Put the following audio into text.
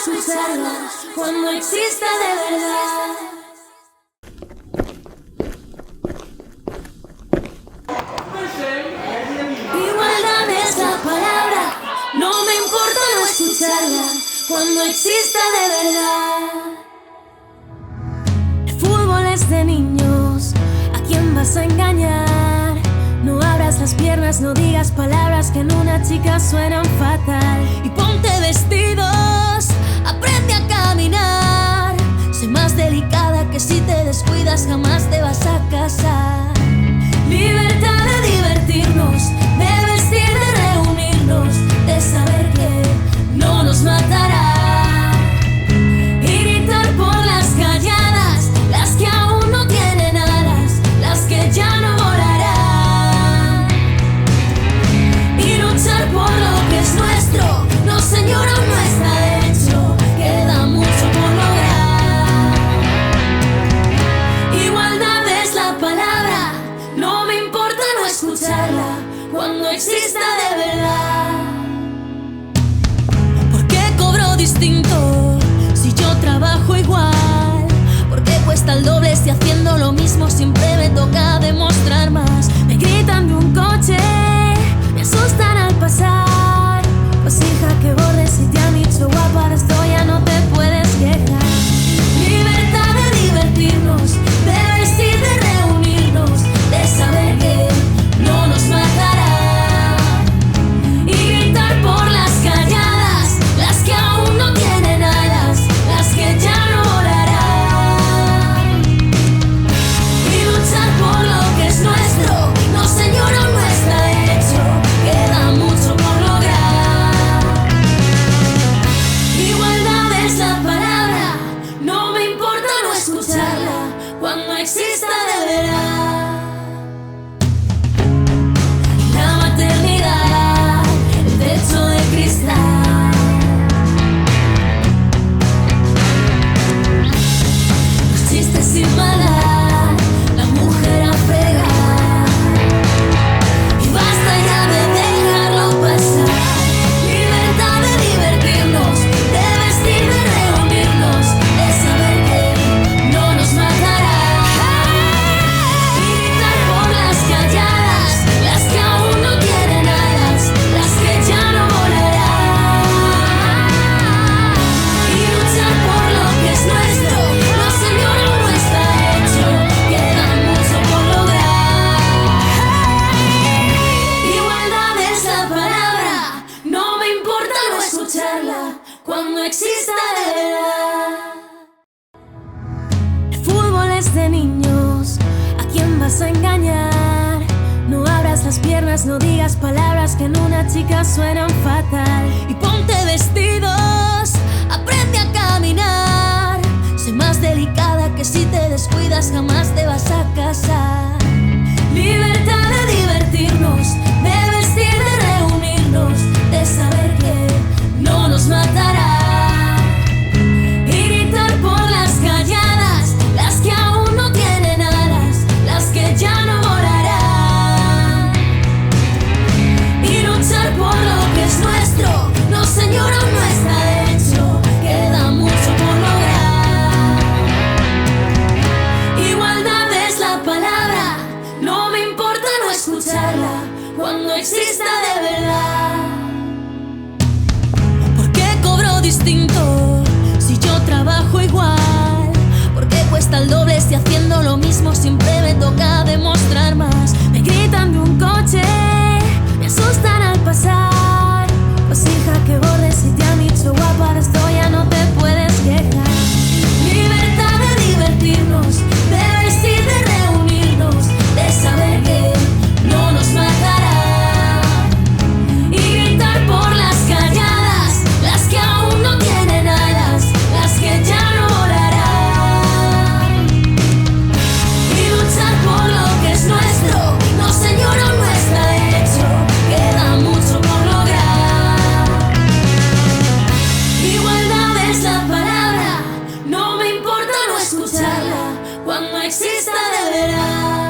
escucharla cuando exista de verdad. Igualdad es la palabra, no me importa no escucharla cuando exista de verdad. El fútbol es de niños, ¿a quién vas a engañar? No abras las piernas, no digas palabras que en una chica suenan fatal. Y ponte vestidos, aprende a caminar. Sé más delicada que si te descuidas jamás te vas a casar. Libertad de divertirnos, de vestir, de reunirnos, de saber que no nos matará. Y gritar por las calladas, las que aún no tienen alas, las que ya no volarán. Y luchar por lo que es nuestro, no señor, aún no está hecho, queda mucho por lograr. Igualdad es la palabra, no me importa no escucharla cuando exista de verdad. ¿Por qué cobro distinto si yo trabajo igual? ¿Por qué cuesta el doble si haciendo lo mismo siempre me toca demostrar más? Me gritan de un coche, me asustan al pasar. Pues hija, que bordes si te han dicho guapa, de esto ya no te puedes quejar. Libertad de divertirnos, de vestir, de reunirnos, de saber que no nos matará. Y gritar por las calladas, las que aún no tienen alas, las que ya no volarán. Y luchar por lo que es nuestro, no señor, aún no está hecho, queda mucho por lograr. Igualdad es la palabra, no me importa no escucharla cuando exista de verdad. La maternidad, el techo de cristal, los chistes sin maldad, la mujer a fregar. Y basta ya de dejarlo pasar. Libertad de divertirnos, de vestir, de reunirnos, de saber que no nos matará. Y gritar por las calladas, las que aún no tienen alas, las que ya no volarán. Y luchar por lo que es nuestro, no señor, aún no está hecho, queda mucho por lograr. Igualdad es la palabra, no me importa no escucharla cuando exista de verdad. El fútbol es de niños, ¿a quién vas a engañar? No abras las piernas, no digas palabras que en una chica suenan fatal. Y ponte vestidos, aprende a caminar. Sé más delicada que si te descuidas jamás te vas a casar. Libertad de divertirnos, de vestir, de reunirnos, de saber que no nos matará. Y gritar por las calladas, las que aún no tienen alas, las que ya no volarán. Y luchar por lo que es nuestro, no señor, aún no está hecho, queda mucho por lograr. Igualdad es la palabra, no me importa no escucharla cuando exista de verdad. ¿Por qué cobro distinto si yo trabajo igual? ¿Por qué cuesta el doble si haciendo lo mismo siempre me toca demostrar más? Me gritan de un coche, me asustan al pasar. Pues hija, que bordes si te han dicho guapa, de esto ya no te puedes quejar. Libertad de divertirnos, de vestir, de reunirnos, de saber que no nos matará. Y gritar por las calladas, las que aún no tienen alas, las que ya no volarán. Y luchar por lo que es nuestro, no señor, aún no está hecho, queda mucho por lograr. Igualdad es la palabra, no me importa no escucharla cuando exista de verdad.